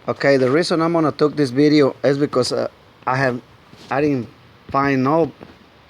Okay, the reason I'm gonna take this video is because I didn't find no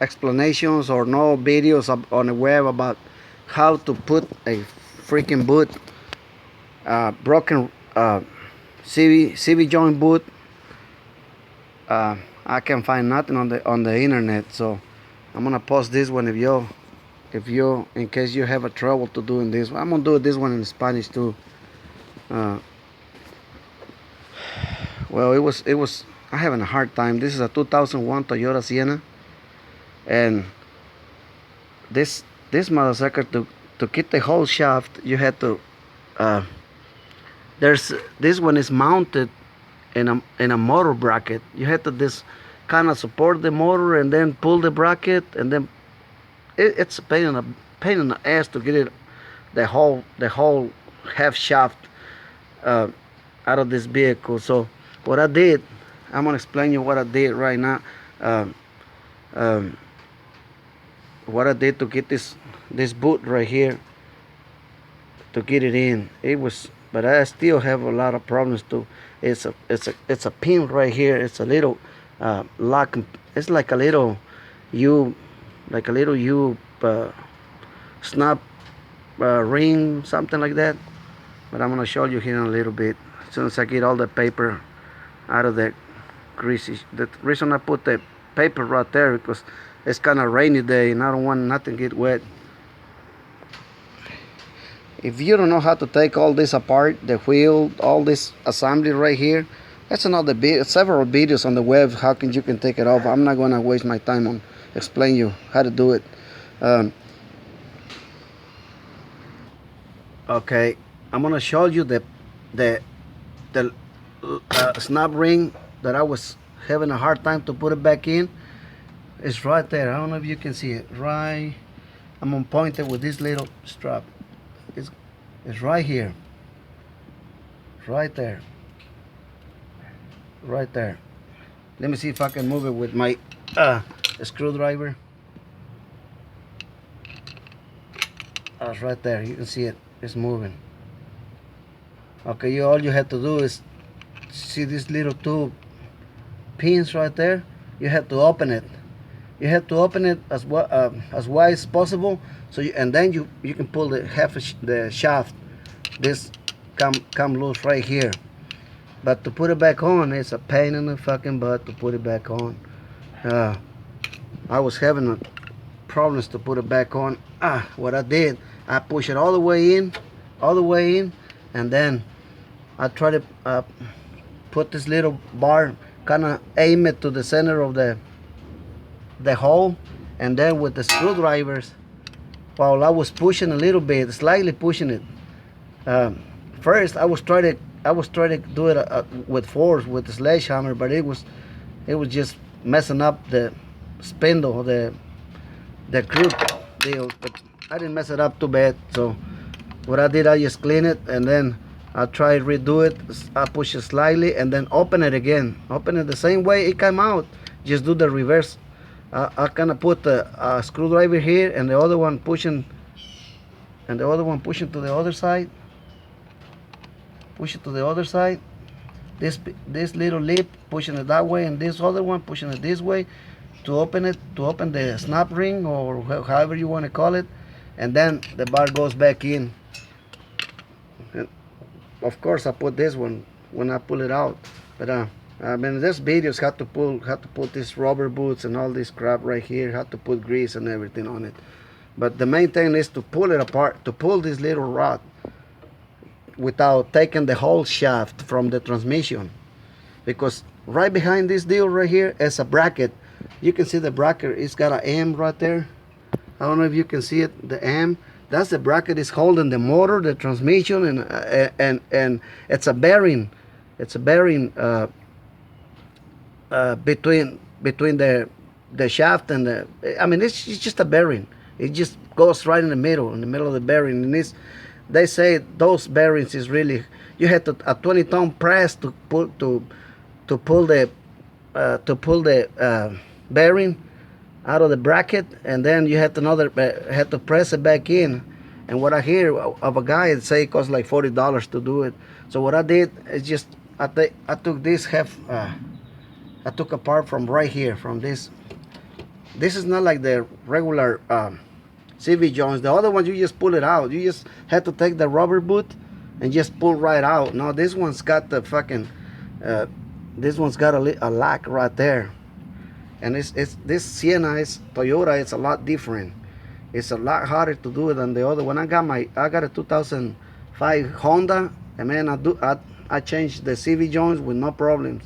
explanations or no videos on the web about how to put a freaking boot, broken CV joint boot. I can find nothing on the internet, so I'm gonna post this one if you in case you have a trouble to doing this. I'm gonna do this one in Spanish too. Uh, well, it was I having a hard time. This is a 2001 Toyota Sienna, and this this motherfucker to get the whole shaft, you had to uh, there's this one is mounted in a motor bracket. You had to this kind of support the motor and then pull the bracket, and then it's a pain in the ass to get it the whole half shaft uh, out of this vehicle. So what I did, I'm gonna explain you what I did right now. Um, um, what I did to get this boot right here to get it in. It was, but I still have a lot of problems too. It's a pin right here. It's a little lock. It's like a little U, like a little U snap ring, something like that. But I'm gonna show you here in a little bit. As soon as I get all the paper out of the greasy. The reason I put the paper right there because it's kind of rainy day and I don't want nothing to get wet. If you don't know how to take all this apart, the wheel, all this assembly right here, that's another several videos on the web how you can take it off. I'm not gonna waste my time on explain you how to do it. Um, okay, I'm gonna show you the the snap ring that I was having a hard time to put it back in. It's right there. I don't know if you can see it. Right, I'm gonna point it with this little strap. It's it's right here. Right there. Right there. Let me see if I can move it with my screwdriver. It's right there. You can see it. It's moving. Okay, all you have to do is see these little two pins right there. You have to open it. You have to open it as wide as possible. So and then you can pull the the shaft. This come loose right here. But to put it back on, it's a pain in the fucking butt to put it back on. I was having problems to put it back on. What I did, I push it all the way in, and then I try to put this little bar, kind of aim it to the center of the hole, and then with the screwdrivers, while I was pushing a little bit, slightly pushing it. First, I was trying to do it with force with the sledgehammer, but it was just messing up the spindle, the croup deal. But I didn't mess it up too bad. So what I did, I just clean it and then I try to redo it. I push it slightly and then open it again. Open it the same way it came out. Just do the reverse. I kind of put the screwdriver here and the other one pushing, to the other side. Push it to the other side. This little lip, pushing it that way, and this other one pushing it this way to open the snap ring, or however you want to call it, and then the bar goes back in. And of course I put this one when I pull it out, but I mean, this videos how to pull these rubber boots and all this crap right here, how to put grease and everything on it. But the main thing is to pull it apart, to pull this little rod without taking the whole shaft from the transmission, because right behind this deal right here is a bracket. You can see the bracket, it's got an M right there. I don't know if you can see it, the M. That's the bracket is holding the motor, the transmission, and it's a bearing. It's a bearing between the shaft and the. I mean, it's just a bearing. It just goes right in the middle of the bearing, and they say those bearings is really, you have to a 20-ton press to pull the bearing out of the bracket, and then you have to press it back in. And what I hear of a guy say it costs like $40 to do it. So what I did is just I took this half. I took apart from right here, from this. This is not like the regular CV joints. The other ones you just pull it out. You just have to take the rubber boot and just pull right out. No, this one's got the fucking. This one's got a lock right there, and it's this Sienna is Toyota. It's a lot different. It's a lot harder to do it than the other one. I got a 2005 Honda, and man, I changed the CV joints with no problems.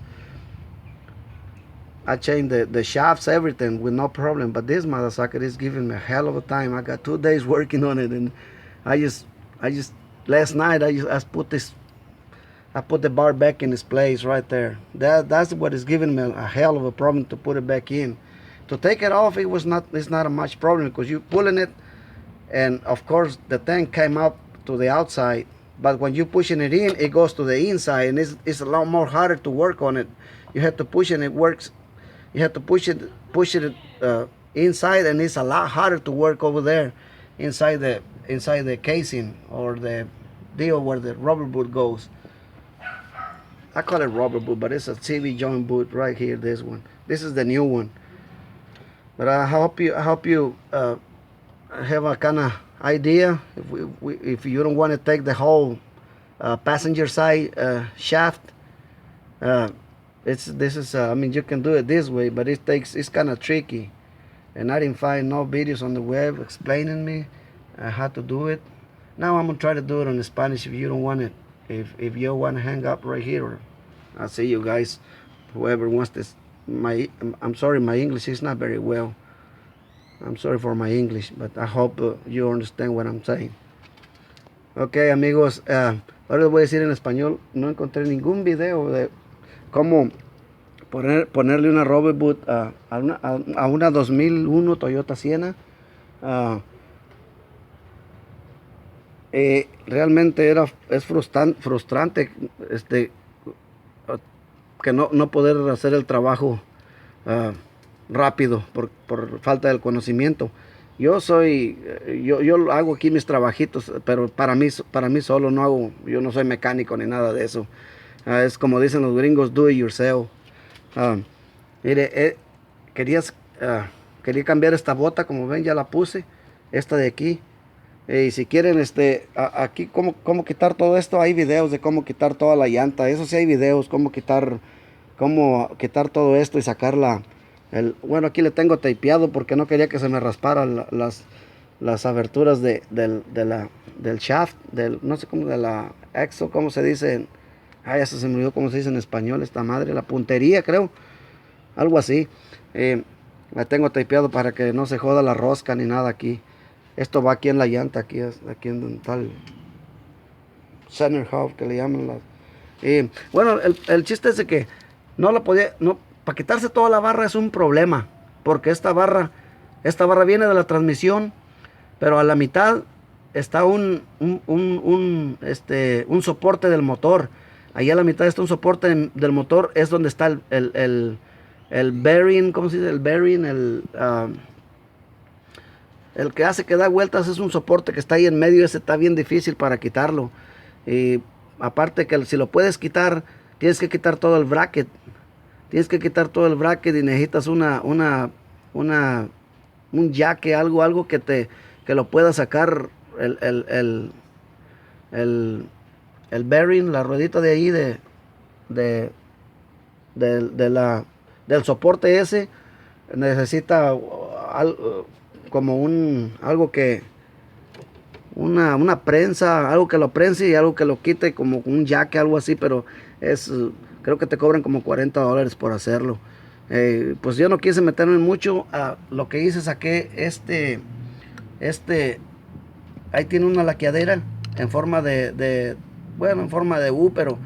I changed the shafts, everything with no problem. But this motherfucker is giving me a hell of a time. I got 2 days working on it, and I just last night I put the bar back in its place right there. That's what is giving me a hell of a problem to put it back in. To take it off, it's not a much problem because you pulling it, and of course the thing came up to the outside. But when you pushing it in, it goes to the inside, and it's a lot more harder to work on it. You have to push it, and it works. You have to push it inside, and it's a lot harder to work over there, inside the casing or the deal where the rubber boot goes. I call it rubber boot, but it's a CV joint boot right here. This one. This is the new one. But I hope you have a kind of idea. If you don't want to take the whole passenger side shaft, I mean, you can do it this way, but it's kind of tricky, and I didn't find no videos on the web explaining me how to do it. Now I'm gonna try to do it in Spanish. If you don't want it, if you want to hang up right here, I'll see you guys. Whoever wants this, I'm sorry, my English is not very well. I'm sorry for my English, but I hope you understand what I'm saying. Ok, amigos, ahora les voy a decir en español. No encontré ningún video de cómo ponerle una rubber boot a una 2001 Toyota Sienna. Realmente es frustrante que no poder hacer el trabajo rápido por falta del conocimiento. Yo hago aquí mis trabajitos, pero para mí solo no hago. Yo no soy mecánico ni nada de eso. Es como dicen los gringos, do it yourself. Mire, quería cambiar esta bota, como ven ya la puse, esta de aquí. Y si quieren aquí cómo quitar todo esto, hay videos de cómo quitar toda la llanta. Eso sí, hay videos cómo quitar todo esto y sacarla. Bueno, aquí le tengo tapeado porque no quería que se me rasparan las aberturas del shaft, no sé cómo, de la exo, cómo se dice. Ya se me olvidó cómo se dice en español esta madre, la puntería, creo, algo así. La tengo tapeado para que no se joda la rosca ni nada aquí. Esto va aquí en la llanta, aquí en tal center hub que le llaman. Bueno, el chiste es de que para quitarse toda la barra es un problema, porque esta barra viene de la transmisión, pero a la mitad está un soporte del motor. Allá a la mitad está un soporte del motor, es donde está el bearing, ¿cómo se dice? El bearing, el que hace que da vueltas, es un soporte que está ahí en medio. Ese está bien difícil para quitarlo. Y aparte que si lo puedes quitar, tienes que quitar todo el bracket. Tienes que quitar todo el bracket y necesitas un jaque, algo que lo pueda sacar el bearing, la ruedita de ahí del soporte ese. Necesita como una prensa, algo que lo prense y algo que lo quite, como un jaque, algo así, pero creo que te cobran como $40 por hacerlo. Pues yo no quise meterme mucho. Lo que hice, saqué ahí tiene una laqueadera en forma en forma de U, pero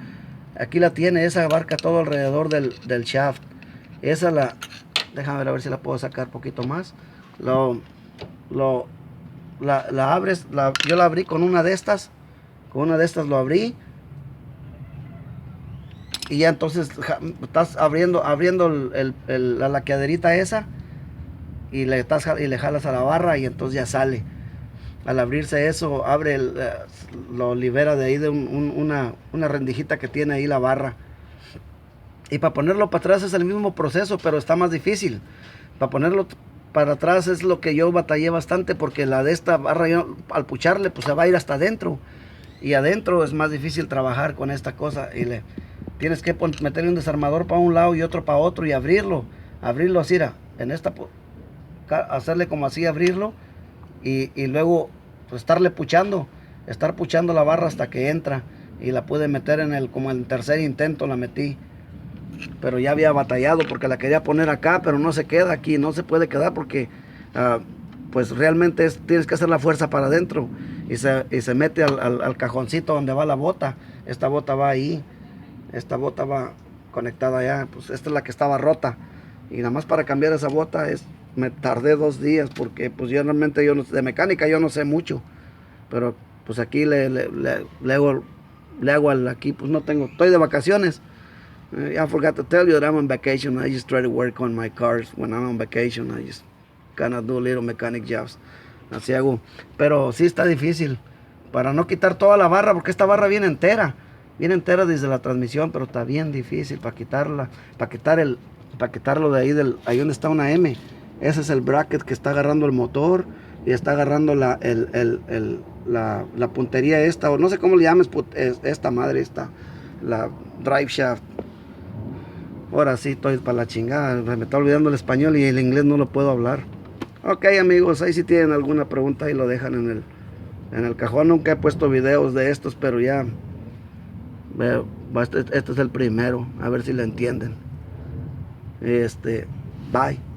aquí la tiene. Esa abarca todo alrededor del shaft. Déjame ver a ver si la puedo sacar un poquito más. La abres, yo la abrí con una de estas. Con una de estas lo abrí. Y ya entonces estás abriendo la laqueaderita esa. Y le jalas a la barra y entonces ya sale. Al abrirse eso, lo libera de ahí de una rendijita que tiene ahí la barra. Y para ponerlo para atrás es el mismo proceso, pero está más difícil. Para ponerlo para atrás es lo que yo batallé bastante, porque la de esta barra, yo, al pucharle, pues se va a ir hasta adentro. Y adentro es más difícil trabajar con esta cosa. Y le tienes que meterle un desarmador para un lado y otro para otro y abrirlo. Abrirlo así, en esta, hacerle como así, abrirlo. Y luego pues, estar puchando la barra hasta que entra. Y la pude meter en como el tercer intento la metí. Pero ya había batallado porque la quería poner acá, pero no se queda aquí, no se puede quedar porque pues realmente tienes que hacer la fuerza para adentro y se mete al cajoncito donde va la bota. Esta bota va ahí, esta bota va conectada allá, pues esta es la que estaba rota y nada más para cambiar esa bota me tardé 2 días porque pues yo realmente de mecánica yo no sé mucho, pero pues aquí le hago aquí, pues no tengo, estoy de vacaciones. I forgot to tell you that I'm on vacation. I just try to work on my cars when I'm on vacation. I just kind of do little mechanic jobs. Así hago. Pero sí está difícil. Para no quitar toda la barra, porque esta barra viene entera. Viene entera desde la transmisión, pero está bien difícil para quitarla. Para quitarlo de ahí, ahí donde está una M. Ese es el bracket que está agarrando el motor. Y está agarrando la puntería esta, o no sé cómo le llames, esta madre, la drive shaft. Ahora sí estoy para la chingada, me está olvidando el español y el inglés no lo puedo hablar. Ok amigos, ahí si tienen alguna pregunta ahí lo dejan en el cajón. Nunca he puesto videos de estos, pero ya este es el primero, a ver si lo entienden. Bye.